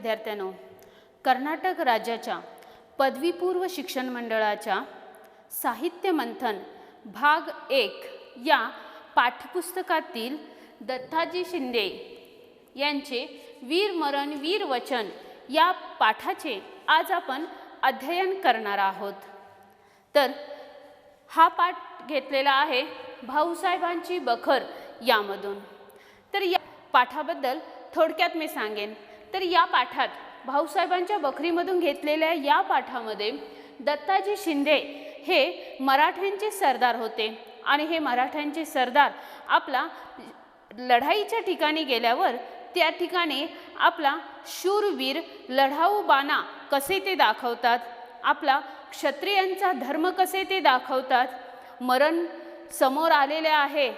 विद्यार्थ्यांनो, कर्नाटक राज्याच्या पदवीपूर्व शिक्षण मंडळाच्या साहित्य मंथन भाग 1 या पाठ्यपुस्तकातील दत्ताजी शिंदे यांचे वीर मरण वीर वचन या पाठाचे आज आपण अध्ययन करणार आहोत। तर हा पाठ घेतलेला आहे भाऊसाहेबांची बखर यामधून। तर या पाठाबद्दल थोडक्यात मी सांगेन। तर या पाठात भाऊसाहेबांच्या बखरीमधून घेतलेल्या या पाठामध्ये दत्ताजी शिंदे हे मराठ्यांचे सरदार होते आणि हे मराठ्यांचे सरदार आपला लढाईच्या ठिकाणी गेल्यावर त्या ठिकाणी आपला शूरवीर लढाऊ बाणा कसे ते दाखवतात, आपला क्षत्रियांचा धर्म कसे ते दाखवतात, मरण समोर आलेले आहे,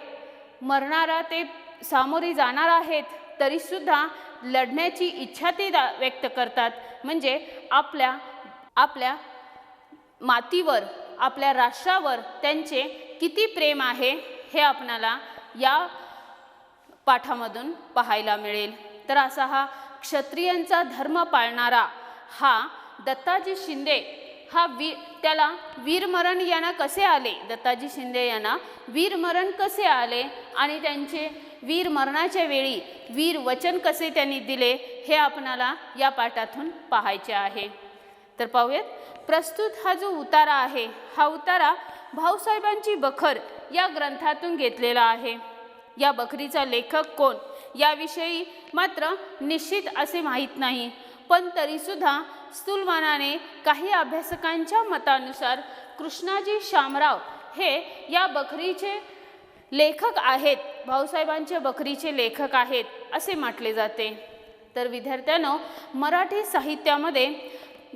मरणारा ते सामोरी जाणार आहेत तरीसुद्धा लढण्याची इच्छा ते व्यक्त करतात। म्हणजे आपल्या मातीवर आपल्या राष्ट्रावर त्यांचे किती प्रेम आहे हे आपणाला या पाठामधून पाहायला मिळेल। तर असा हा क्षत्रियांचा धर्म पाळणारा हा दत्ताजी शिंदे हा त्याला वीरमरण यांना कसे आले, दत्ताजी शिंदे यांना वीरमरण कसे आले आणि त्यांचे वीर मरणाच्या वेळी वीर वचन कसे त्यांनी दिले हे आपणाला या पाठातून पाहायचे आहे। तर पाहूयात। प्रस्तुत हा जो उतारा आहे हा उतारा भाऊसाहेबांची बखर या ग्रंथातून घेतलेला आहे। या बखरीचा लेखक कोण याविषयी मात्र निश्चित असे माहीत नाही, पण तरीसुद्धा स्थूलमानाने काही अभ्यासकांच्या मतानुसार कृष्णाजी शामराव हे या बखरीचे लेखक आहेत, भाऊसाहेबांच्या बखरीचे लेखक आहेत असे म्हटले जाते। तर विद्यार्थ्यांनो, मराठी साहित्यामध्ये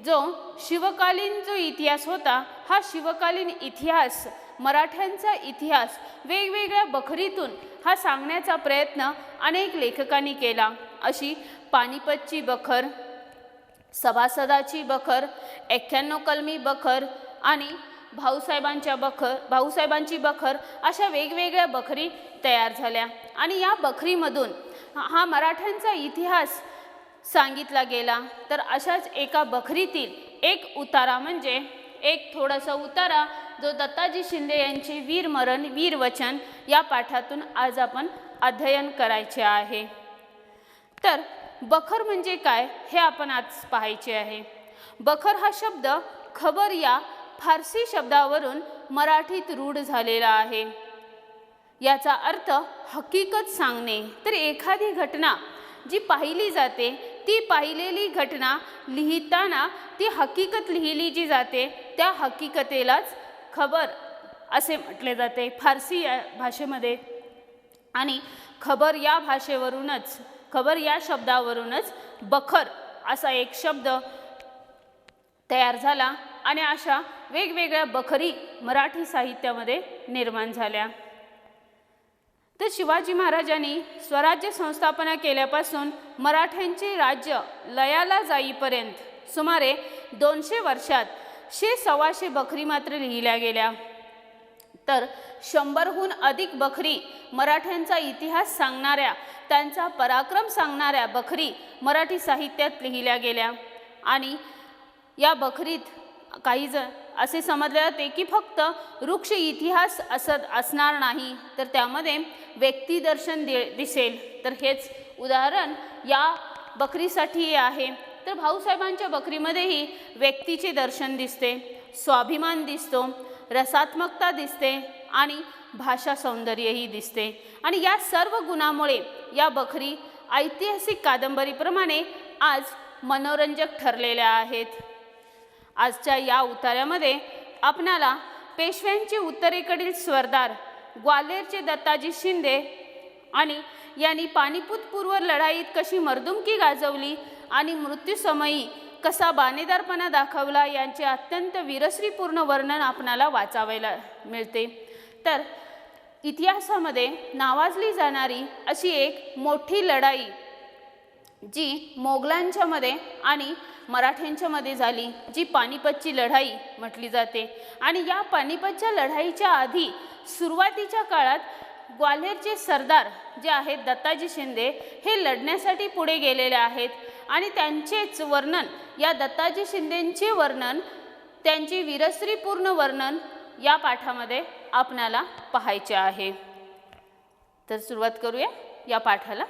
जो शिवकालीन जो इतिहास होता हा शिवकालीन इतिहास मराठ्यांचा इतिहास वेगवेगळ्या बखरीतून हा सांगण्याचा प्रयत्न अनेक लेखकांनी केला। अशी पानिपतची बखर, सभासदाची बखर, 91 कलमी बखर आणि भाऊसाहेबांची बखर अशा वेगवेगळ्या बखरी तयार झाल्या आणि या बखरीमधून हा मराठ्यांचा इतिहास सांगितला गेला। तर अशाच एका बखरीतील एक उतारा म्हणजे एक थोडासा उतारा जो दत्ताजी शिंदे यांचे वीर मरण वीर वचन या पाठातून आज आपण अध्ययन करायचे आहे। तर बखर म्हणजे काय हे आपण आज पाहायचे आहे। बखर हा शब्द खबर या फारसी शब्दावरून मराठीत रूढ झालेला आहे। याचा अर्थ हकीकत सांगणे। तर एखादी घटना जी पाहिली जाते ती पाहिलेली घटना लिहिताना ती हकीकत लिहिली जी जाते त्या हकीकतेलाच खबर असे म्हटले जाते फारसी या भाषेमध्ये। आणि खबर या भाषेवरूनच, खबर या शब्दावरूनच बखर असा एक शब्द तयार झाला आणि अशा वेगवेगळ्या बखरी मराठी साहित्यामध्ये निर्माण झाल्या। तर शिवाजी महाराजांनी स्वराज्य संस्थापना केल्यापासून मराठ्यांचे राज्य लयाला जाईपर्यंत सुमारे 200 वर्षात 100-125 बखरी मात्र लिहिल्या गेल्या। तर 100हून अधिक बखरी मराठ्यांचा इतिहास सांगणाऱ्या, त्यांचा पराक्रम सांगणाऱ्या बखरी मराठी साहित्यात लिहिल्या गेल्या। आणि या बखरीत काही असे समजले जाते की फक्त वृक्ष इतिहास असणार नाही, तर त्यामध्ये व्यक्तिदर्शन दिसेल। तर हेच उदाहरण या बखरीसाठी आहे। तर भाऊसाहेबांच्या बखरीमध्येही व्यक्तीचे दर्शन दिसते, स्वाभिमान दिसतो, रसात्मकता दिसते आणि भाषा सौंदर्यही दिसते। आणि या सर्व गुणामुळे या बखरी ऐतिहासिक कादंबरीप्रमाणे आज मनोरंजक ठरलेल्या आहेत। आजच्या या उतार्यामध्ये आपणाला पेशव्यांचे उत्तरेकडील सरदार ग्वाल्हेरचे दत्ताजी शिंदे आणि यांनी पानिपतपूर्व लढाईत कशी मर्दुमकी गाजवली आणि मृत्यूसमयी कसा बाणेदारपणा दाखवला यांचे अत्यंत वीरश्रीपूर्ण वर्णन आपणाला वाचावायला मिळते। तर इतिहासामध्ये नावाजली जाणारी अशी एक मोठी लढाई जी मोगलांच्या मध्ये आणि मराठ्यांच्या मध्ये झाली, जी पानिपतची लढाई म्हटली जाते। आणि या पानिपतच्या लढाईच्या आधी सुरुवातीच्या काळात ग्वाल्हेरचे सरदार जे आहेत दत्ताजी शिंदे हे लढण्यासाठी पुढे गेलेले आहेत आणि त्यांचेच वर्णन, या दत्ताजी शिंदेंचे वर्णन, त्यांची वीरश्रीपूर्ण वर्णन या पाठामध्ये आपणाला पाहायचे आहे. तर सुरुवात करूया या पाठाला.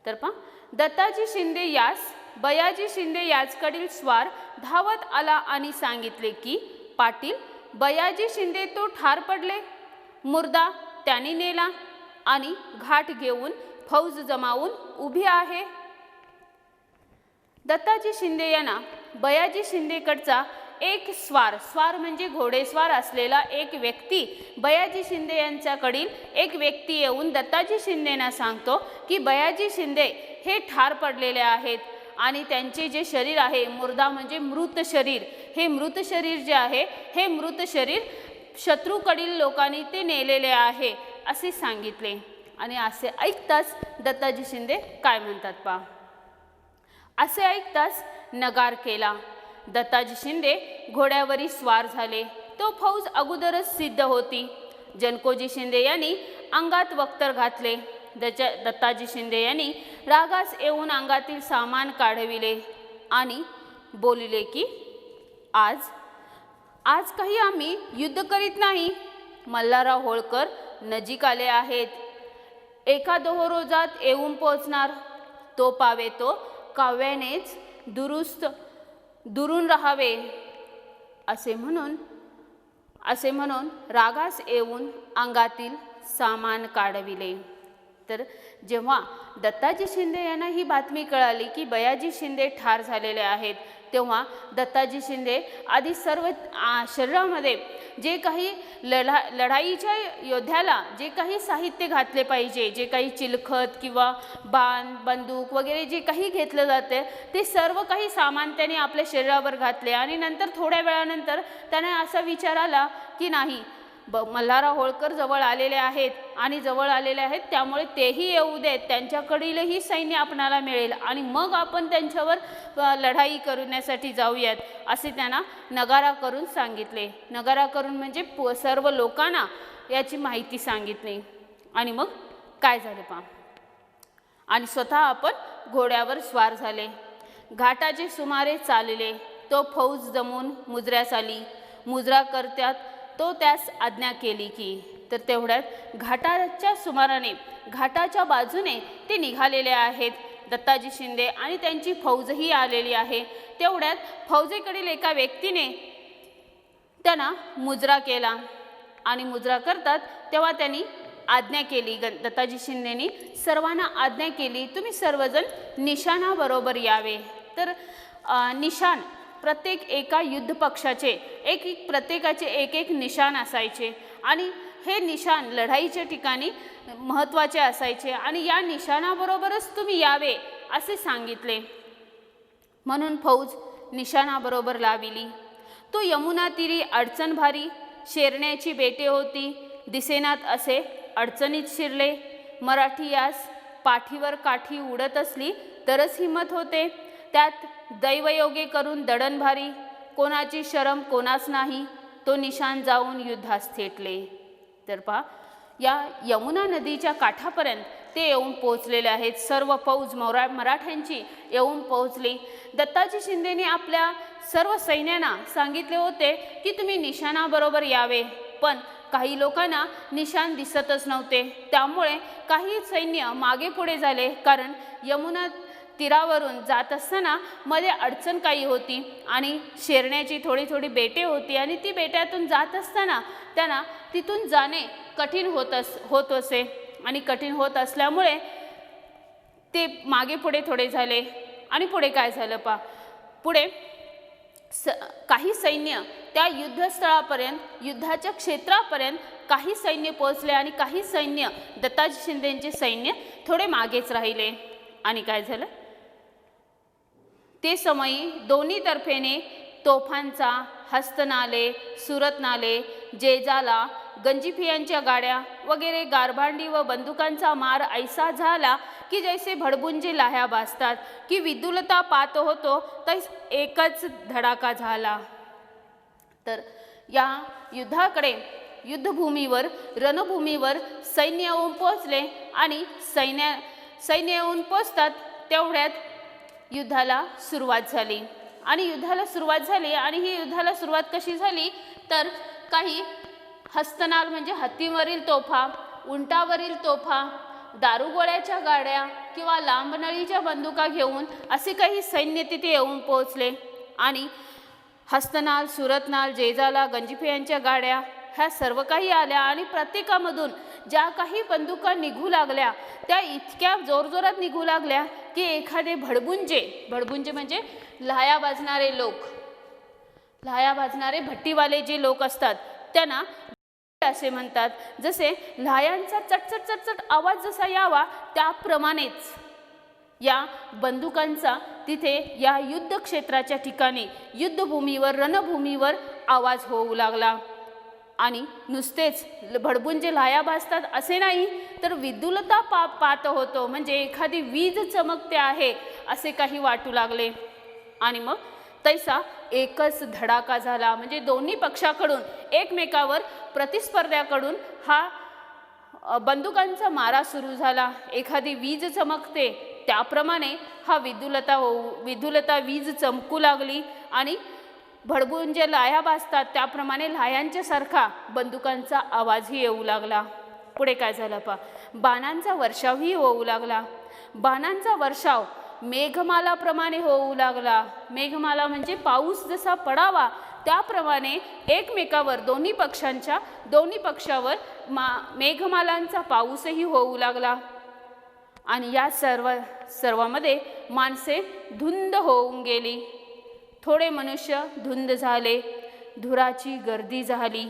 तर पहा, दत्ताजी शिंदे यास बयाजी शिंदे याचकडील स्वार धावत आला आणि सांगितले की पाटील, बयाजी शिंदे तो ठार पडले, मुर्दा त्यांनी नेला आणि घाट घेऊन फौज जमावून उभी आहे. दत्ताजी शिंदे यांना बयाजी शिंदेकडचा एक स्वार, स्वार म्हणजे घोडेस्वार असलेला एक व्यक्ती, बयाजी शिंदे यांच्याकडील एक व्यक्ती येऊन दत्ताजी शिंदेंना सांगतो की बयाजी शिंदे हे ठार पडलेले आहेत आणि त्यांचे जे शरीर आहे, मुर्दा म्हणजे मृत शरीर, हे मृत शरीर जे आहे, हे मृत शरीर शत्रूकडील लोकांनी ते नेलेले आहे असे सांगितले. आणि असे ऐकताच दत्ताजी शिंदे काय म्हणतात पहा. असे ऐकताच नगार केला. दत्ताजी शिंदे घोड्यावरी स्वार झाले. तो फौज अगोदरच सिद्ध होती. जनकोजी शिंदे यांनी अंगात वक्तर घातले. दत्ताजी शिंदे यांनी रागास येऊन अंगातील सामान काढविले आणि बोलिले की आज काही आम्ही युद्ध करीत नाही. मल्हारराव होळकर नजीक आले आहेत. एका रोजात येऊन पोहोचणार. तो पावे तो काव्यानेच दुरून राहावे असे म्हणून रागास येऊन अंगातील सामान काढविले. तर जेव्हा दत्ताजी शिंदे यांना ही बातमी कळाली की बयाजी शिंदे ठार झालेले आहेत, तेव्हा दत्ताजी शिंदे आधी सर्व शरीरामध्ये जे काही लढाईच्या योद्ध्याला जे काही साहित्य घातले पाहिजे, जे काही चिलखत किंवा बाण, बंदूक वगैरे जे काही घेतलं जाते, ते सर्व काही सामान त्याने आपल्या शरीरावर घातले. आणि नंतर थोड्या वेळानंतर त्याने असा विचार आला की नाही, मल्हारराव होळकर जवळ आलेले आहेत त्यामुळे तेही येऊ देत, त्यांच्याकडीलही सैन्य आपणाला मिळेल आणि मग आपण त्यांच्यावर लढाई करण्यासाठी जाऊयात असे त्यांना नगारा करून सांगितले. नगारा करून म्हणजे सर्व लोकांना याची माहिती सांगितली. आणि मग काय झाले पहा. आणि स्वतः आपण घोड्यावर स्वार झाले. घाटाचे सुमारे चालले. तो फौज जमून मुजऱ्यास आली. मुजरा करत्यात तो त्यास आज्ञा केली की. तर तेवढ्यात घाटाच्या सुमाराने घाटाच्या बाजूने ते निघालेले आहेत. दत्ताजी शिंदे आणि त्यांची फौजही आलेली आहे. तेवढ्यात फौजेकडील एका व्यक्तीने त्यांना मुजरा केला आणि मुजरा करतात तेव्हा त्यांनी आज्ञा केली. दत्ताजी शिंदेनी सर्वांना आज्ञा केली, तुम्ही सर्वजण निशाणाबरोबर यावे. तर निशाण प्रत्येक एका युद्ध पक्षाचे प्रत्येकाचे एक निशाण असायचे आणि हे निशाण लढाईच्या ठिकाणी महत्त्वाचे असायचे आणि या निशाणाबरोबरच तुम्ही यावे असे सांगितले. म्हणून फौज निशाणाबरोबर लाविली. तो यमुना तीरी अडचण भारी, शेरण्याची बेटे होती, दिसेनात असे अडचणीत शिरले. मराठी यास पाठीवर काठी उडत असली तरच हिंमत होते. त्यात दैवयोगे करून दडण भारी, कोणाची शरम कोणास नाही, तो निशाण जाऊन युद्धास थेटले. तर पहा, या यमुना नदीच्या काठापर्यंत ते येऊन पोहोचलेले आहेत. सर्व फौज मराठ्यांची येऊन पोहोचली. दत्ताजी शिंदेने आपल्या सर्व सैन्यांना सांगितले होते की तुम्ही निशाणाबरोबर यावे, पण काही लोकांना निशाण दिसतच नव्हते. त्यामुळे काही सैन्य मागे पुढे झाले, कारण यमुना तीरावरून जात असताना मध्ये अडचण काही होती आणि शेरण्याची थोडी बेटे होती आणि ती बेट्यातून जात असताना त्यांना तिथून जाणे कठीण होत असे आणि कठीण होत असल्यामुळे ते मागे पुढे थोडे झाले. आणि पुढे काय झालं पहा, पुढे काही सैन्य त्या युद्धस्थळापर्यंत, युद्धाच्या क्षेत्रापर्यंत काही सैन्य पोहोचले आणि काही सैन्य, दत्ताजी शिंदेंचे सैन्य थोडे मागेच राहिले. आणि काय झालं, ते समयी दोन्ही तर्फेने तोफांचा, हस्तनाले, सुरतनाले, जेजाला, गंजीफियांच्या गाड्या वगैरे गारभांडी व बंदुकांचा मार ऐसा झाला की जैसे भडबुंजे लाह्या भासतात की विदुलता पात होतो तैस एकच धडाका झाला. तर या युद्धाकडे, युद्धभूमीवर, रणभूमीवर सैन्य येऊन पोहोचले आणि सैन्य येऊन पोहोचतात तेवढ्यात युद्धाला सुरुवात झाली आणि ही युद्धाला सुरुवात कशी झाली तर काही हस्तनाल म्हणजे हत्तीवरील तोफा, उंटावरील तोफा, दारुगोळ्याच्या गाड्या किंवा लांब नळीच्या बंदुका घेऊन असे काही सैन्य तिथे येऊन पोहोचले आणि हस्तनाल, सुरतनाल, जेजाला, गंजिफे गाड्या ह्या सर्व काही आल्या आणि प्रत्येकामधून ज्या काही बंदुका निघू लागल्या त्या इतक्या जोरजोरात निघू लागल्या की एखादे भडबुंजे म्हणजे लाह्या बाजणारे भट्टीवाले जे लोक असतात त्यांना असे म्हणतात. जसे लाह्यांचा चटचट चटचट आवाज जसा यावा त्याप्रमाणेच या बंदुकांचा तिथे या युद्ध क्षेत्राच्या ठिकाणी युद्धभूमीवर, रणभूमीवर आवाज होऊ लागला. आणि नुसतेच भडबुंजे लाह्या भासतात असे नाही तर विद्युलता पात होतो म्हणजे एखादी वीज चमकते आहे असे काही वाटू लागले. आणि मग तैसा एकच धडाका झाला म्हणजे दोन्ही पक्षाकडून एकमेकावर प्रतिस्पर्ध्याकडून हा बंदुकांचा मारा सुरू झाला. एखादी वीज चमकते त्याप्रमाणे हा विद्युलता वीज चमकू लागली आणि भडबुंजे लाह्या भासतात त्याप्रमाणे लाह्यांच्या सारखा बंदुकांचा आवाजही येऊ लागला. पुढे काय झालं बाणांचा वर्षावही होऊ लागला. बाणांचा वर्षाव मेघमालाप्रमाणे होऊ लागला. मेघमाला म्हणजे पाऊस जसा पडावा त्याप्रमाणे एकमेकावर दोन्ही पक्षावर मेघमालांचा पाऊसही होऊ लागला. आणि या सर्वामध्ये माणसे धुंद होऊन गेली. थोडे मनुष्य धुंद झाले. धुराची गर्दी झाली.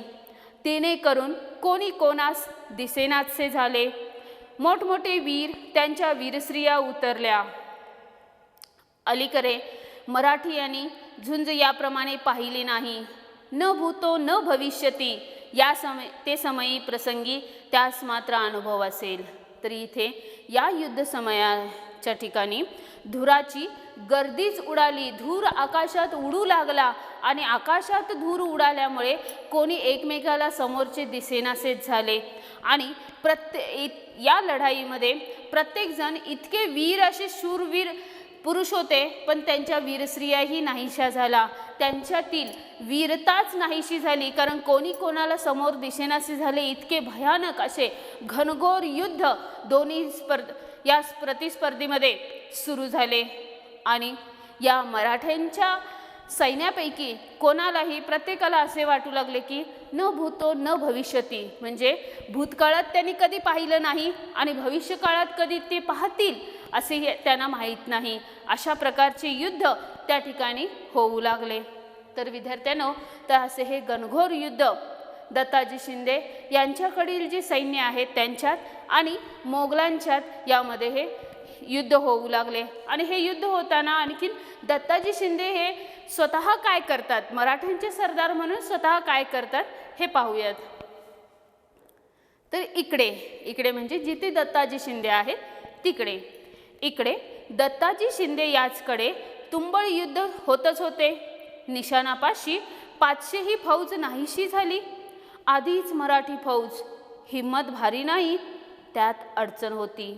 तिने करून कोणी कोणास दिसेनासे झाले. मोठमोठे वीर त्यांच्या वीरस्त्रिया उतरल्या. अलीकडे मराठियांनी झुंज याप्रमाणे पाहिली नाही. न भूतो न भविष्यती ते समयी प्रसंगी त्यास मात्र अनुभव असेल. तरी इथे या युद्ध समयाच्या ठिकाणी धुराची गर्दीच उडाली. धूर आकाशात उडू लागला आणि आकाशात धूर उडाल्यामुळे कोणी एकमेकाला समोरचे दिसेनासेच झाले. आणि या लढाईमध्ये प्रत्येकजण इतके वीर असे शूरवीर पुरुष होते पण त्यांच्या वीरस्त्रियाही नाहीशा झाला. त्यांच्यातील वीरताच नाहीशी झाली कारण कोणी कोणाला समोर दिसेनासे झाले. इतके भयानक असे घनघोर युद्ध दोन्ही या प्रतिस्पर्धीमध्ये सुरू झाले. आणि या मराठ्यांच्या सैन्यापैकी कोणालाही प्रत्येकाला असे वाटू लागले की न भूतो न भविष्यती म्हणजे भूतकाळात त्यांनी कधी पाहिलं नाही आणि भविष्यकाळात कधी ते पाहतील असे त्यांना माहीत नाही. अशा प्रकारचे युद्ध त्या ठिकाणी होऊ लागले. तर विद्यार्थ्यांनो तर असे हे घनघोर युद्ध दत्ताजी शिंदे यांच्याकडील जे सैन्य आहे त्यांच्यात आणि मोगलांच्यात यामध्ये हे युद्ध होऊ लागले. आणि हे युद्ध होताना आणखीन दत्ताजी शिंदे हे स्वतः काय करतात, मराठ्यांचे सरदार म्हणून स्वतः काय करतात हे पाहूयात. तर इकडे म्हणजे जिथे दत्ताजी शिंदे आहेत तिकडे इकडे दत्ताजी शिंदे याचकडे तुंबळ युद्ध होतच होते. निशाणापाशी 500 ही फौज नाहीशी झाली. आधीच मराठी फौज हिम्मत भारी नाही त्यात अडचण होती.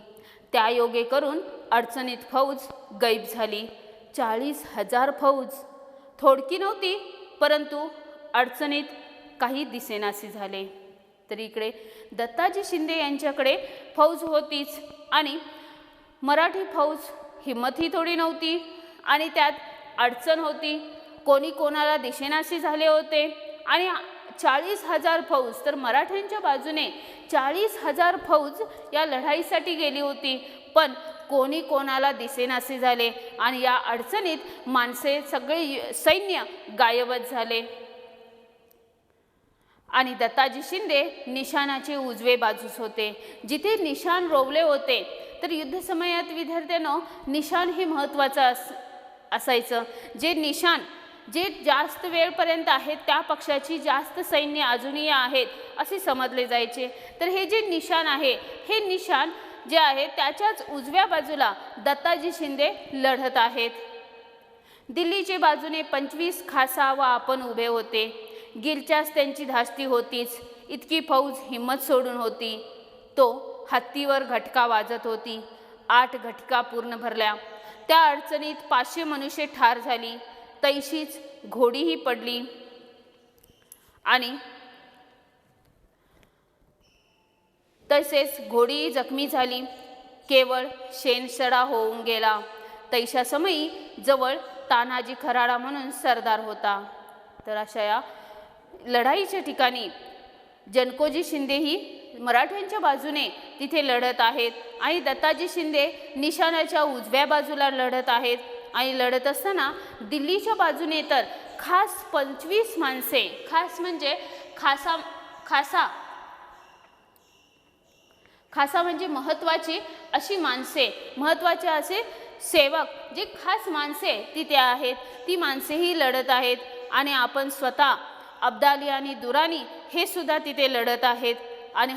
त्या योगे करून अडचणीत फौज गैब झाली. 40,000 फौज थोडकी नव्हती परंतु अडचणीत काही दिसेनासे झाले. तर इकडे दत्ताजी शिंदे यांच्याकडे फौज होतीच आणि मराठी फौज हिम्मतही थोडी नव्हती आणि त्यात अडचण होती. कोणी कोणाला दिसेनासे झाले होते आणि 40,000 फौज तर मराठ्यांच्या बाजूने 40,000 फौज या लढाईसाठी गेली होती पण कोणी कोणाला दिसेनासे झाले आणि या अडचणीत माणसे सगळे सैन्य गायबच झाले. आणि दत्ताजी शिंदे निशाणाचे उजवे बाजूस होते. जिथे निशाण रोवले होते तर युद्ध समयात विद्यार्थ्यांनो निशाण हे महत्त्वाचं असायचं. जे निशाण जे जास्त वेळपर्यंत आहेत त्या पक्षाची जास्त सैन्य अजूनही आहेत असे समजले जायचे. तर हे जे निशाण आहे हे निशाण जे आहे त्याच्याच उजव्या बाजूला दत्ताजी शिंदे लढत आहेत. दिल्लीच्या बाजूने 25 खासा व आपण उभे होते. गिरच्यास त्यांची धास्ती होतीच. इतकी फौज हिम्मत सोडून होती. तो हत्तीवर घटका वाजत होती. 8 घटका पूर्ण भरल्या. त्या अडचणीत 500 मनुष्य ठार झाली, तैशीच घोडीही पडली आणि तसेच घोडी जखमी झाली, केवळ शेणसडा होऊन गेला. तैशा समयी जवळ तानाजी खराडा म्हणून सरदार होता. तर अशा या लढाईच्या ठिकाणी जनकोजी शिंदे ही मराठ्यांच्या बाजूने तिथे लढत आहेत आणि दत्ताजी शिंदे निशाणाच्या उजव्या बाजूला लढत आहेत. आणि लढत असताना दिल्लीच्या बाजूने तर खास 25 माणसे, खास म्हणजे खासा म्हणजे महत्त्वाची अशी माणसे, महत्त्वाचे असे सेवक, जे खास माणसे तिथे आहेत, ती माणसेही लढत आहेत. आणि आपण स्वतः अब्दाली आणि दुरानी हे सुद्धा तिथे लढत आहेत आणि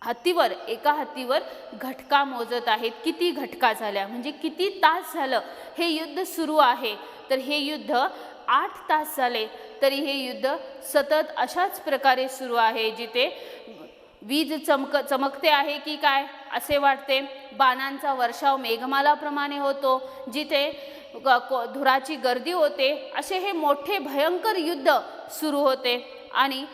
हत्तीवर, एका हत्तीवर घटका मोजत आहेत. किती घटका झाल्या, म्हणजे किती तास झालं हे युद्ध सुरू आहे. तर हे युद्ध 8 तास झाले, तरी हे युद्ध सतत अशाच प्रकारे सुरू आहे. जिथे वीज चमकते आहे की काय असे वाटते, बाणांचा वर्षाव मेघमालाप्रमाणे होतो, जिथे धुराची गर्दी होते, असे हे मोठे भयंकर युद्ध सुरू होते. आणि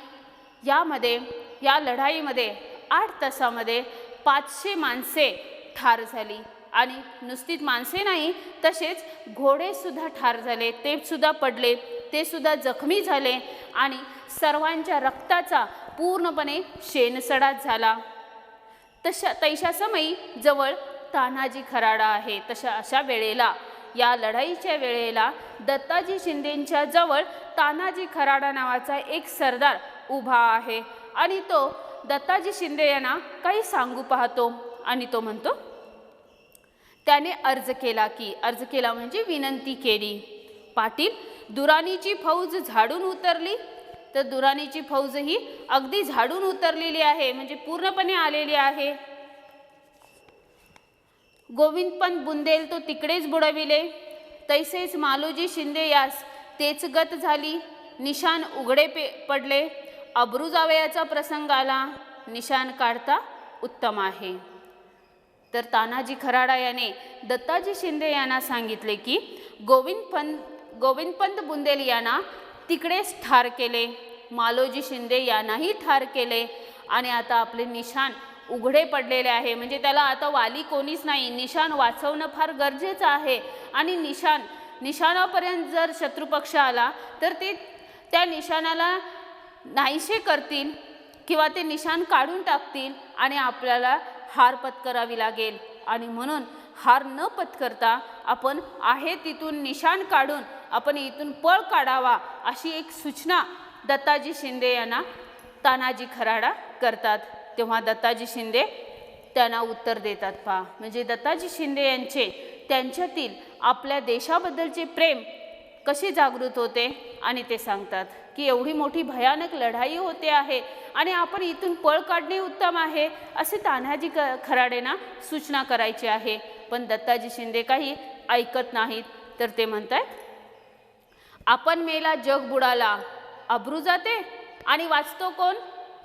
या लढाईमध्ये 8 तासामध्ये 500 माणसे ठार झाली. आणि नुसतीच माणसे नाही, तसेच घोडेसुद्धा ठार झाले, ते सुद्धा पडले, ते सुद्धा जखमी झाले आणि सर्वांच्या रक्ताचा पूर्णपणे शेणसडाच झाला. तैशा समयी जवळ तानाजी खराडा आहे. अशा वेळेला, या लढाईच्या वेळेला दत्ताजी शिंदेंच्या जवळ तानाजी खराडा नावाचा एक सरदार उभा आहे आणि तो दत्ताजी शिंदे यांना काही सांगू पाहतो. आणि तो म्हणतो, त्याने अर्ज केला म्हणजे विनंती केली, पाटील, दुरानीची फौज झाडून उतरली. तर दुरानीची फौज ही अगदी झाडून उतरलेली आहे, म्हणजे पूर्णपणे आलेली आहे. गोविंदपंत बुंदेल तो तिकडेच बुडविले, तैसेच मालोजी शिंदे यास तेच गत झाली. निशाण उघडे पडले, अब्रू जावयाचा प्रसंग आला, निशाण काढता उत्तम आहे. तर तानाजी खराडा याने दत्ताजी शिंदे यांना सांगितले की गोविंदपंत बुंदेल यांना तिकडेच ठार केले, मालोजी शिंदे यांनाही ठार केले आणि आता आपले निशाण उघडे पडलेले आहे. म्हणजे त्याला आता वाली कोणीच नाही, निशाण वाचवणं फार गरजेचं आहे. आणि निशाणापर्यंत जर शत्रुपक्ष आला तर ते त्या निशाणाला नाहीसे करतील किंवा ते निशाण काढून टाकतील आणि आपल्याला हार पत्करावी लागेल. आणि म्हणून हार न पत्करता आपण आहे तिथून निशाण काढून आपण इथून पळ काढावा, अशी एक सूचना दत्ताजी शिंदे यांना तानाजी खराडा करतात. तेव्हा दत्ताजी शिंदे त्यांना उत्तर देतात. पहा, म्हणजे दत्ताजी शिंदे यांचे त्यांच्यातील आपल्या देशाबद्दलचे प्रेम कसे जागृत होते. आणि ते सांगतात की एवढी मोठी भयानक लढाई होते आहे आणि आपण इथून पळ काढणे उत्तम आहे, असे तानाजी खराडेंना सूचना करायची आहे. पण दत्ताजी शिंदे काही ऐकत नाहीत. तर ते म्हणतात, आपण मेला जग बुडाला, अब्रू जाते आणि वाचतो कोण?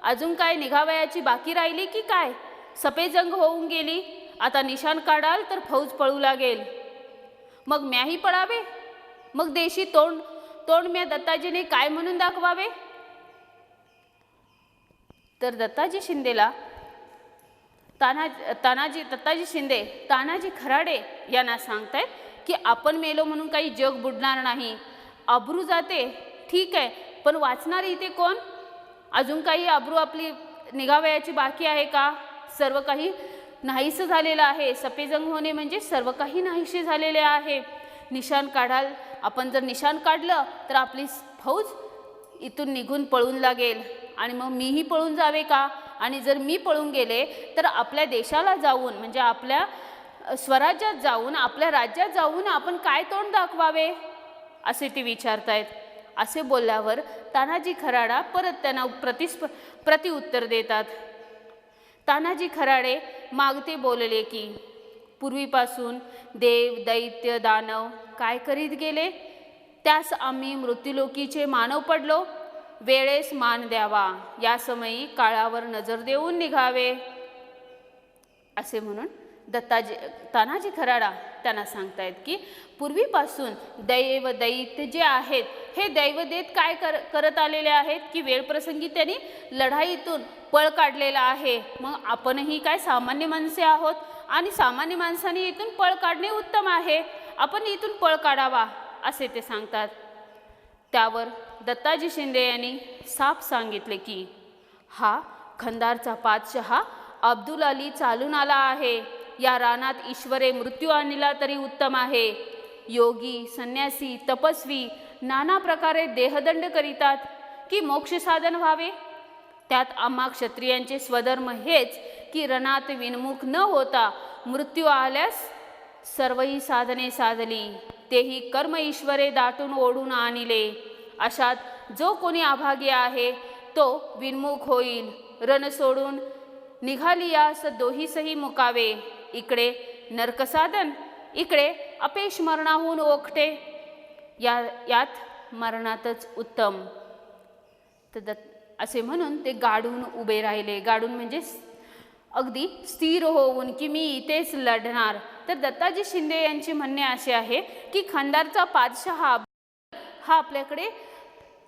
अजून काय निघावयाची बाकी राहिली की काय? सफेजंग होऊन गेली, आता निशाण काढाल तर फौज पळू लागेल, मग म्याही पळावे, मग देशी तोंड म्या दत्ताजीने काय म्हणून दाखवावे? तर दत्ताजी शिंदे तानाजी खराडे यांना सांगतायत की आपण मेलो म्हणून काही जग बुडणार नाही, अब्रू जाते ठीक आहे, पण वाचणारे इथे कोण? अजून काही अब्रू आपली निघावयाची बाकी आहे का? सर्व काही नाहीसे झालेलं आहे. सफेजंग होणे म्हणजे सर्व काही नाहीसे झालेले आहे. निशाण काढाल, आपण जर निशाण काढलं तर आपली फौज इथून निघून पळून लागेल आणि मग मीही पळून जावे का? आणि जर मी पळून गेले तर आपल्या देशाला जाऊन, म्हणजे आपल्या स्वराज्यात जाऊन, आपल्या राज्यात जाऊन आपण काय तोंड दाखवावे, असे ते विचारतायत. असे बोलल्यावर तानाजी खराडा परत त्यांना प्रतिउत्तर देतात. तानाजी खराडे मागते बोलले की पूर्वीपासून देव दैत्य दानव काय करीत गेले, त्यास आम्ही मृत्युलोकीचे मानव पडलो, वेळेस मान द्यावा, या समयी काळावर नजर देऊन निघावे, असे म्हणून दत्ताजी तानाजी खराडा त्यांना सांगतायत की पूर्वीपासून दैव दैत्य जे आहेत हे दैवदैत काय करत आलेले आहेत की वेळप्रसंगी त्यांनी लढाईतून पळ काढलेला आहे. मग आपणही काय सामान्य माणसे आहोत आणि सामान्य माणसाने इथून पळ काढणे उत्तम आहे, आपण इथून पळ काढावा असे ते सांगतात. त्यावर दत्ताजी शिंदे यांनी साफ सांगितले की हा खंदारचा पातशहा अब्दुल अली चालून आला आहे. या रानात ईश्वरे मृत्यू आणला तरी उत्तम आहे. योगी संन्यासी तपस्वी नाना प्रकारे देहदंड करीतात की मोक्ष साधन व्हावे. त्यात आम्हा क्षत्रियांचे स्वधर्म हेच की रणात विनमुख न होता मृत्यू आल्यास सर्वही साधने साधली, तेही कर्म ईश्वरे दाटून ओढून आणले. अशात जो कोणी अभागी आहे तो विनमुख होईल. रण सोडून निघाली यास दोहीसही मुकावे. इकडे नरकसाधन, इकडे अपेश मरणाहून ओखटे, यात मरणातच उत्तम. तर असे म्हणून ते गाडून उभे राहिले. गाडून म्हणजे अगदी स्थिर होऊन की मी इथेच लढणार. तर दत्ताजी शिंदे यांचे म्हणणे असे आहे की खंदारचा पातशहा हा आपल्याकडे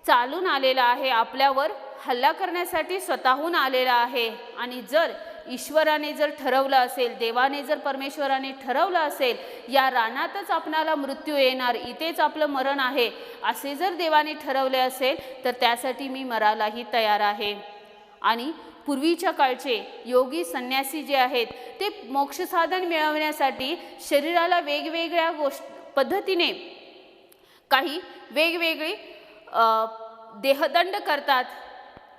चालून आलेला आहे, आपल्यावर हल्ला करण्यासाठी स्वतःहून आलेला आहे. आणि जर ईश्वराने जर ठरवलं असेल, देवाने जर परमेश्वराने ठरवलं असेल या रानातच आपणाला मृत्यू येणार, इथेच आपलं मरण आहे असे जर देवाने ठरवले असेल तर त्यासाठी मी मरायलाही तयार आहे. आणि पूर्वीच्या काळचे योगी संन्यासी जे आहेत ते मोक्षसाधन मिळवण्यासाठी शरीराला वेगवेगळ्या पद्धतीने काही वेगवेगळी देहदंड करतात.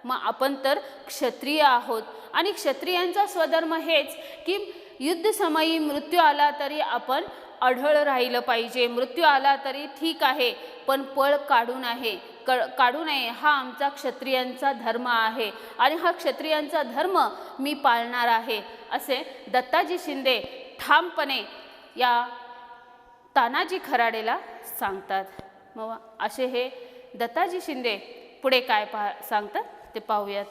मग आपण तर क्षत्रिय आहोत आणि क्षत्रियांचा स्वधर्म हेच की युद्धसमयी मृत्यू आला तरी आपण अढळ राहिलं पाहिजे. मृत्यू आला तरी ठीक आहे पण पळ काढू नये, हा आमचा क्षत्रियांचा धर्म आहे आणि हा क्षत्रियांचा धर्म मी पाळणार आहे असे दत्ताजी शिंदे ठामपणे या तानाजी खराडेला सांगतात. मग असे हे दत्ताजी शिंदे पुढे काय सांगतात ते पाहूयात.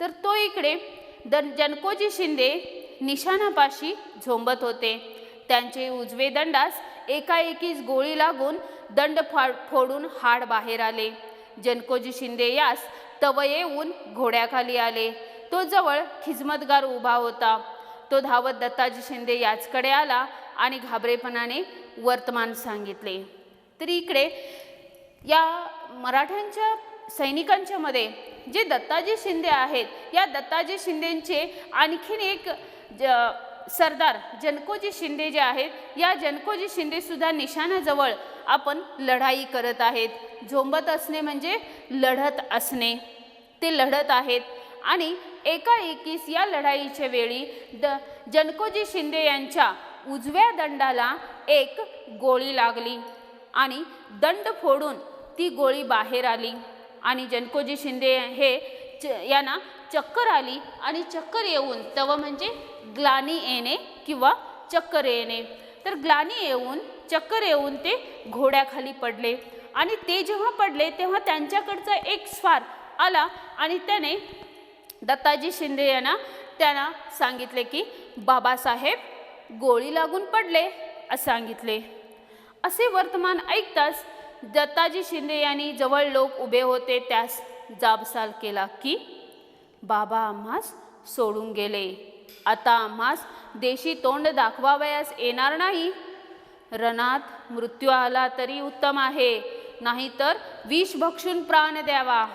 तर तो इकडे जनकोजी शिंदे निशाणापाशी झोंबत होते. त्यांचे उजवे दंडास एकाएकीच गोळी लागून दंड फोडून हाड बाहेर आले. जनकोजी शिंदे यास तव येऊन घोड्याखाली आले. तो जवळ खिजमतगार उभा होता. तो धावत दत्ताजी शिंदे याचकडे आला आणि घाबरेपणाने वर्तमान सांगितले. तर इकडे या मराठ्यांच्या सैनिकांच्या मध्ये जे दत्ताजी शिंदे आहेत, या दत्ताजी शिंदेचे आणखीन एक सरदार जनकोजी शिंदे जे आहेत, या जनकोजी शिंदे सुद्धा निशाणाजवळ आपण लढाई करत आहेत. झोंबत असणे म्हणजे लढत असणे. ते लढत आहेत आणि एकाएकीस या लढाईच्या वेळी जनकोजी शिंदे यांच्या उजव्या दंडाला एक गोळी लागली आणि दंड फोडून ती गोळी बाहेर आली आणि जनकोजी शिंदे यांना चक्कर आली आणि चक्कर येऊन तव म्हणजे ग्लानी येणे किंवा चक्कर येणे. तर ग्लानी येऊन चक्कर येऊन ते घोड्याखाली पडले आणि ते जेव्हा पडले तेव्हा त्यांच्याकडचा एक स्वार आला आणि त्याने दत्ताजी शिंदे त्यांना सांगितले की बाबासाहेब गोळी लागून पडले असं सांगितले. असे वर्तमान ऐकताच दत्ताजी शिंदे यांनी जवळ लोक उभे होते त्यास जाबसाल केला की बाबा आम्हास सोडून गेले. आता आम्हास देशी तोंड दाखवावयास येणार नाही. रणात मृत्यू आला तरी उत्तम आहे, नाहीतर विष भक्षून प्राण द्यावा.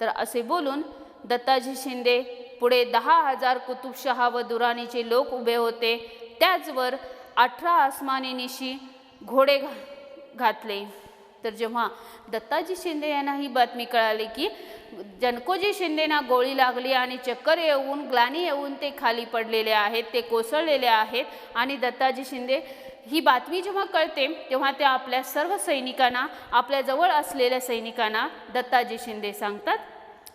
तर असे बोलून दत्ताजी शिंदे पुढे 10,000 कुतुबशहा व दुराणीचे लोक उभे होते. त्याचवर 18 आसमानीनिशी घोडे घातले. तर जेव्हा दत्ताजी शिंदे यांना ही बातमी कळाली की जनकोजी शिंदेना गोळी लागली आणि चक्कर येऊन ग्लानी येऊन ते खाली पडलेले आहेत, ते कोसळलेले आहेत आणि दत्ताजी शिंदे ही बातमी जेव्हा कळते तेव्हा ते आपल्या सर्व सैनिकांना, आपल्या जवळ असलेल्या सैनिकांना दत्ताजी शिंदे सांगतात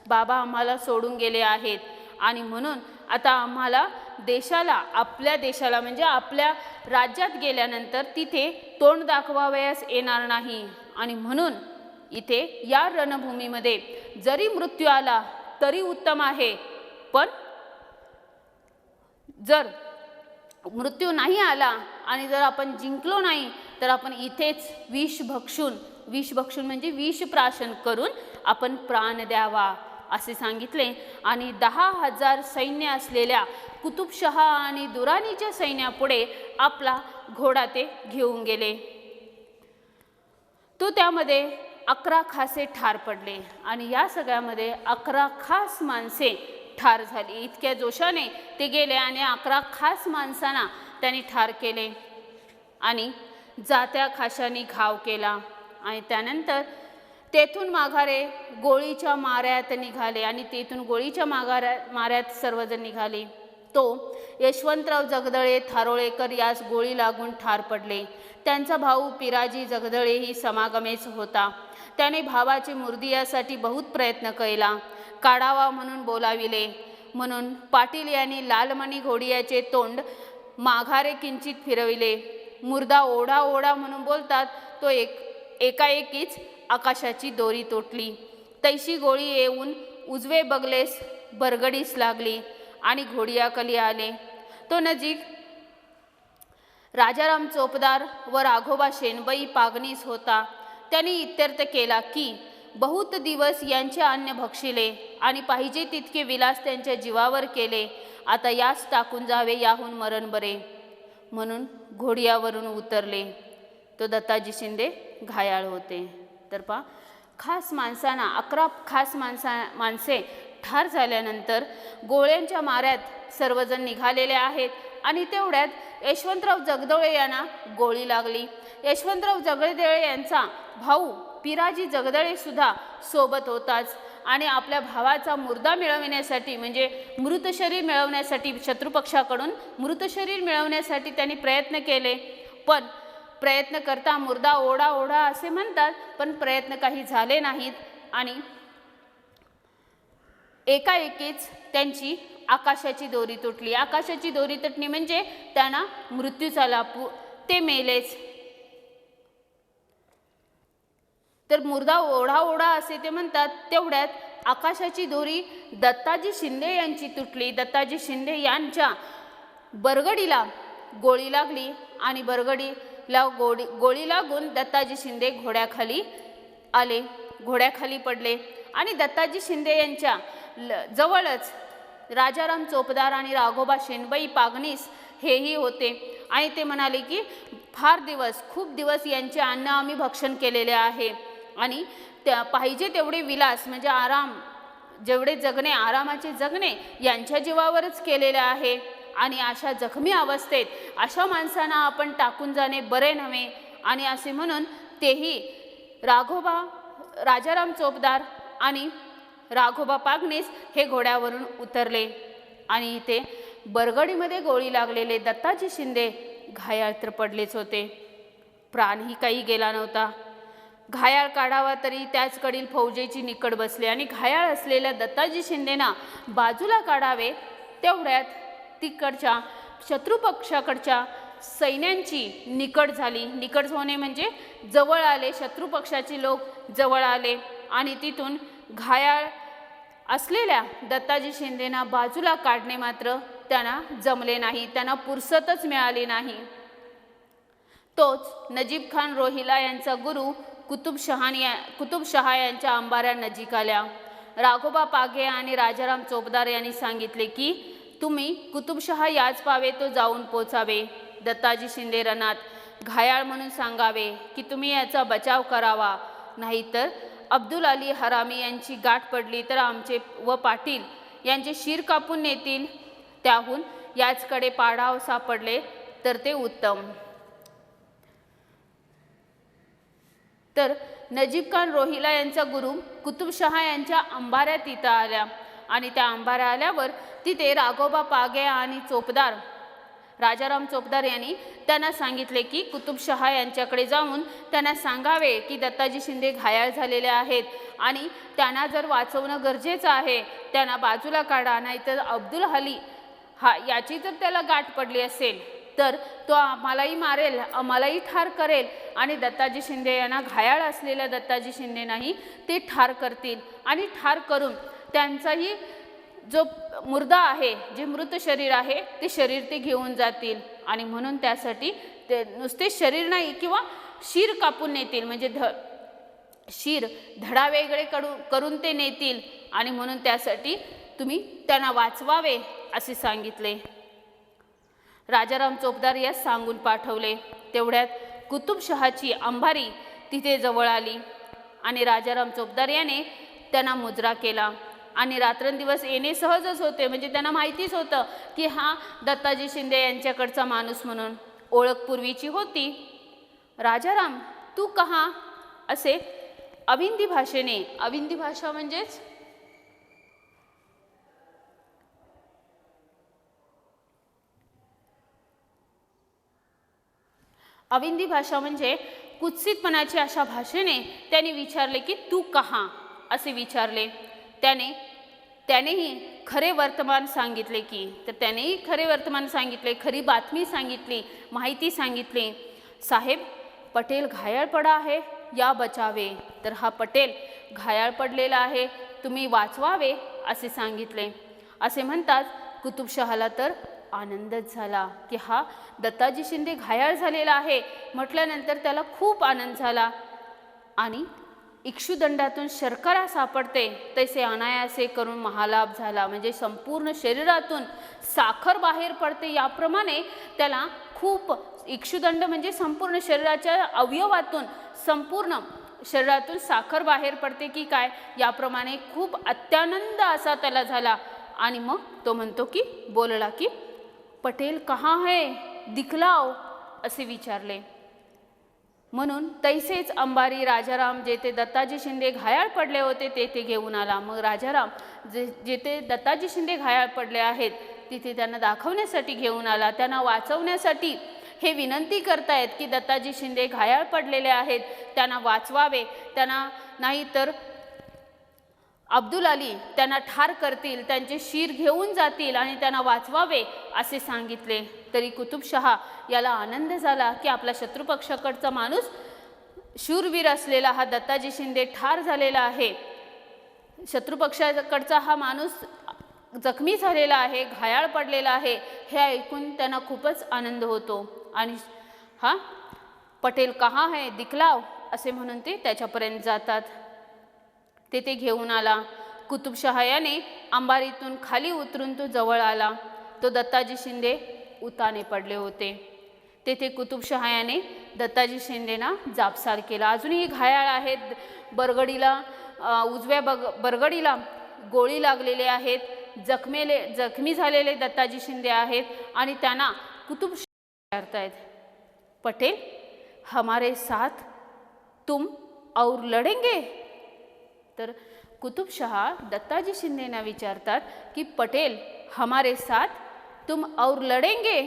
बाबा आम्हाला सोडून गेले आहेत आणि म्हणून आता आम्हाला देशाला, आपल्या देशाला म्हणजे आपल्या राज्यात गेल्यानंतर तिथे तोंड दाखवावयास येणार नाही आणि म्हणून इथे या रणभूमीमध्ये जरी मृत्यू आला तरी उत्तम आहे, पण जर मृत्यू नाही आला आणि जर आपण जिंकलो नाही तर आपण इथेच विष भक्षून म्हणजे विष प्राशन करून आपण प्राण द्यावा असे सांगितले. आणि 10,000 सैन्य असलेल्या कुतुबशहा आणि दुराणीच्या सैन्यापुढे आपला घोडा ते घेऊन गेले. तो त्यामध्ये 11 खासे ठार पडले आणि या सगळ्यामध्ये 11 खास माणसे ठार झाली. इतक्या जोशाने ते गेले आणि 11 खास माणसांना त्यांनी ठार केले आणि जात्या खाशांनी घाव केला. आणि त्यानंतर तेथून माघारे गोळीच्या माऱ्यात निघाले आणि तेथून गोळीच्या माऱ्यात सर्वजण निघाले. तो यशवंतराव जगदळे थारोळेकर यास गोळी लागून ठार पडले. त्यांचा भाऊ पिराजी जगदळेही समागमेच होता. त्याने भावाची मुर्दियासाठी बहुत प्रयत्न केला. काढावा म्हणून बोलाविले म्हणून पाटील यांनी लालमणी घोडियाचे तोंड माघारे किंचित फिरविले. मुर्दा ओढा ओढा म्हणून बोलतात तो एकाएकीच आकाशाची दोरी तुटली. तैशी गोळी येऊन उजवे बगलेस बरगडीस लागली आणि घोडियाखाली आले. तो नजीक राजाराम चोपदार व राघोबा शेणबाई पागणीस होता. त्यांनी इत्यर्थ केला की बहुत दिवस यांचे अन्न भक्षिले आणि पाहिजे तितके विलास त्यांच्या जीवावर केले. आता यास टाकून जावे, याहून मरण बरे म्हणून घोडियावरून उतरले. तो दत्ताजी शिंदे घायाळ होते. तर पहा, खास माणसांना 11 खास माणसे ठार झाल्यानंतर गोळ्यांच्या माऱ्यात सर्वजण निघालेले आहेत आणि तेवढ्यात यशवंतराव जगदळे यांना गोळी लागली. यशवंतराव जगदळे यांचा भाऊ पिराजी जगदळे सुद्धा सोबत होताच आणि आपल्या भावाचा मुर्दा मिळवण्यासाठी म्हणजे मृत शरीर मिळवण्यासाठी शत्रुपक्षाकडून मृत शरीर मिळवण्यासाठी त्यांनी प्रयत्न केले. पण प्रयत्न करता मुर्दा ओढा ओढा असे म्हणतात, पण प्रयत्न काही झाले नाहीत आणि एकाएकीच त्यांची आकाशाची दोरी तुटली. आकाशाची दोरी तुटली म्हणजे त्यांना मृत्यू झाला, ते मेलेच. तर मुर्दा ओढा ओढा असे ते म्हणतात. तेवढ्यात आकाशाची दोरी दत्ताजी शिंदे यांची तुटली. दत्ताजी शिंदे यांच्या बरगडीला गोळी लागली आणि बरगडीला गोळी लागून दत्ताजी शिंदे घोड्याखाली आले, घोड्याखाली पडले. आणि दत्ताजी शिंदे यांच्या जवळच राजाराम चोपदार आणि राघोबा शेणबाई पागणीस हेही होते आणि ते म्हणाले की खूप दिवस यांचे अन्न आम्ही भक्षण केलेले आहे आणि त्या पाहिजे तेवढे विलास म्हणजे आराम, जेवढे जगणे आरामाचे जगणे यांच्या जीवावरच केलेले आहे आणि अशा जखमी अवस्थेत अशा माणसांना आपण टाकून जाणे बरे नव्हे. आणि असे म्हणून तेही राजाराम चोपदार आणि राघोबा पागणीस हे घोड्यावरून उतरले आणि इथे बरगडीमध्ये गोळी लागलेले दत्ताजी शिंदे घायाळ तर पडलेच होते. प्राणही काही गेला नव्हता. घायाळ काढावा तरी त्याचकडील फौजेची निकड बसली आणि घायाळ असलेल्या दत्ताजी शिंदेना बाजूला काढावे तेवढ्यात तिकडच्या शत्रुपक्षाकडच्या सैन्यांची निकड झाली. निकड होणे म्हणजे जवळ आले, शत्रुपक्षाचे लोक जवळ आले आणि तिथून घायाळ असलेल्या दत्ताजी शिंदेना बाजूला काढणे मात्र त्यांना जमले नाही, त्यांना फुरसतच मिळाली नाही. तोच नजीब खान रोहिला यांचा गुरु कुतुबशहा यांच्या अंबाऱ्या नजीक आल्या. राघोबा पागे आणि राजाराम चोपदार यांनी सांगितले की तुम्ही कुतुबशहा याच पावे तो जाऊन पोचावे. दत्ताजी शिंदे रणात घायाळ म्हणून सांगावे की तुम्ही याचा बचाव करावा, नाहीतर अब्दुल अली हरामी यांची गाठ पडली तर आमचे व पाटील यांचे शिर कापून नेतील. त्याहून याचकडे पाडाव सापडले तर ते उत्तम. तर नजीब खान रोहिला यांचा गुरु कुतुबशहा यांच्या अंबाऱ्यात तिथं आल्या आणि त्या अंबाऱ्या आल्यावर तिथे राघोबा पागे आणि राजाराम चोपदार यांनी त्यांना सांगितले की कुतुबशहा यांच्याकडे जाऊन त्यांना सांगावे की दत्ताजी शिंदे घायाळ झालेले आहेत आणि त्यांना जर वाचवणं गरजेचं आहे, त्यांना बाजूला काढा, नाहीतर अब्दुल अली याची जर त्याला गाठ पडली असेल तर तो आम्हालाही मारेल, आम्हालाही ठार करेल आणि दत्ताजी शिंदे यांना, घायाळ असलेल्या दत्ताजी शिंदेनाही ते ठार करतील आणि ठार करून त्यांचाही जो मुर्दा आहे, जे मृत शरीर आहे, ते शरीर ते घेऊन जातील. आणि म्हणून त्यासाठी ते नुसते शरीर नाही किंवा शीर कापून नेतील, म्हणजे शीर धडा वेगळे करून ते नेतील. आणि म्हणून त्यासाठी तुम्ही त्यांना वाचवावे असे सांगितले. राजाराम चोपदार यास सांगून पाठवले. तेवढ्यात कुतुबशहाची अंबारी तिथे जवळ आली आणि राजाराम चोपदार याने त्यांना मुजरा केला. आणि रात्रंदिवस येणे सहजच होते, म्हणजे त्यांना माहितीच होतं की हा दत्ताजी शिंदे यांच्याकडचा माणूस म्हणून ओळख पूर्वीची होती. राजाराम तू कहा असे अविंदी भाषेने, अविंदी भाषा म्हणजेच अविंदी भाषा म्हणजे कुत्सितपणाची अशा भाषेने त्याने विचारले की तू कहा असे विचारले. त्यानेही खरे वर्तमान सांगितले की, तर त्यानेही खरे वर्तमान सांगितले, खरी बातमी सांगितली, माहिती सांगितली. साहेब पटेल घायाळ पडा आहे, या बचावे. तर हा पटेल घायाळ पडलेला आहे, तुम्ही वाचवावे असे सांगितले. असे म्हणतात कुतुबशहाला तर आनंदच झाला की हा दत्ताजी शिंदे घायाळ झालेला आहे म्हटल्यानंतर त्याला खूप आनंद झाला. आणि इक्षुदंडातून शर्करा सापडते तसे अनायासे करून महालाभ झाला, म्हणजे संपूर्ण शरीरातून साखर बाहेर पडते याप्रमाणे त्याला खूप, इक्षुदंड म्हणजे संपूर्ण शरीराच्या अवयवातून, संपूर्ण शरीरातून साखर बाहेर पडते की काय, याप्रमाणे खूप अत्यानंद असा त्याला झाला. आणि मग तो म्हणतो की, बोलला की पटेल कहाँ है, दिखलाओ असे विचारले. म्हणून तैसेच अंबारी राजाराम जेथे दत्ताजी शिंदे घायाळ पडले होते तेथे घेऊन आला. मग राजाराम जेथे दत्ताजी शिंदे घायाळ पडले आहेत तिथे त्यांना दाखवण्यासाठी घेऊन आला, त्यांना वाचवण्यासाठी हे विनंती करतायत की दत्ताजी शिंदे घायाळ पडलेले आहेत, त्यांना वाचवावे, त्यांना नाही तर अब्दुल अली त्यांना ठार करतील, त्यांचे शीर घेऊन जातील आणि त्यांना वाचवावे असे सांगितले. तरी कुतुबशहा याला आनंद झाला की आपला शत्रुपक्षाकडचा माणूस, शूरवीर असलेला हा दत्ताजी शिंदे ठार झालेला आहे, शत्रुपक्षाकडचा हा माणूस जखमी झालेला आहे, घायाळ पडलेला आहे, हे ऐकून त्यांना खूपच आनंद होतो. आणि हा पटेल कहाँ है, दिखलाव असे म्हणून ते त्याच्यापर्यंत जातात. तेथे घेऊन आला. कुतुबशहा याने अंबारीतून खाली उतरून तो जवळ आला. तो दत्ताजी शिंदे उताने पडले होते. तेथे कुतुबशहा याने दत्ताजी शिंदेना जाबसार केला. अजूनही घायाळ आहेत, बरगडीला, उजव्या बरगडीला गोळी लागलेले आहेत, जखमी झालेले दत्ताजी शिंदे आहेत. आणि त्यांना कुतुबशहा विचारतायत, पटेल हमारे साथ तुम और लढेंगे. तर कुतुबशहा दत्ताजी शिंदेना विचारतात की पटेल हमारे साथ तुम और लढेंगे.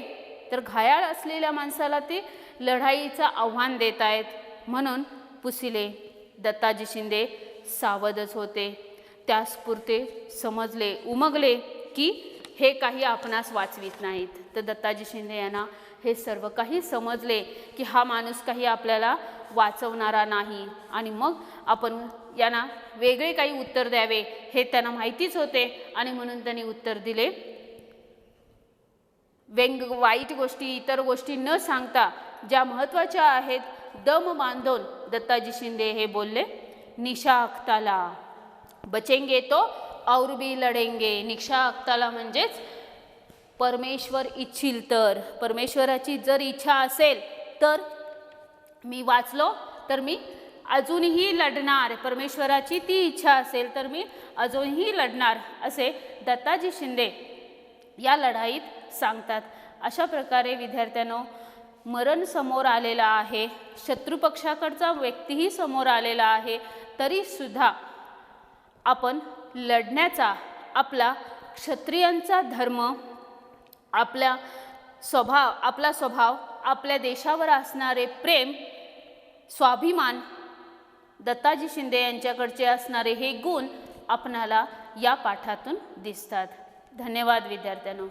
तर घायाळ असलेल्या माणसाला ते लढाईचं आव्हान देत आहेत. म्हणून पुसिले. दत्ताजी शिंदे सावधच होते. त्यासपुरते समजले, उमगले की हे काही आपणास वाचवित नाहीत. तर दत्ताजी शिंदे यांना हे सर्व काही समजले की हा माणूस काही आपल्याला वाचवणारा नाही. आणि मग आपण यांना वेगळे काही उत्तर द्यावे हे त्यांना माहितीच होते. आणि म्हणून त्यांनी उत्तर दिले, वाईट गोष्टी, इतर गोष्टी न सांगता ज्या महत्त्वाच्या आहेत दम बांधून दत्ताजी शिंदे हे बोलले, निशा अख्ताला बचेंगे तो और भी लढेंगे. निशा अख्ताला म्हणजेच परमेश्वर इच्छिल तर, परमेश्वराची जर इच्छा असेल तर मी वाचलो तर मी अजूनही लढणार, परमेश्वराची ती इच्छा असेल तर मी अजूनही लढणार असे दत्ताजी शिंदे या लढाईत सांगतात. अशा प्रकारे विद्यार्थ्यांनो मरण समोर आलेला आहे, शत्रुपक्षाकडचा व्यक्तीही समोर आलेला आहे, तरीसुद्धा आपण लढण्याचा आपला क्षत्रियांचा धर्म, आपला स्वभाव, आपल्या देशावर असणारे प्रेम, स्वाभिमान, दत्ताजी शिंदे यांच्याकडचे असणारे हे गुण आपणाला या पाठातून दिसतात. धन्यवाद विद्यार्थ्यांनो.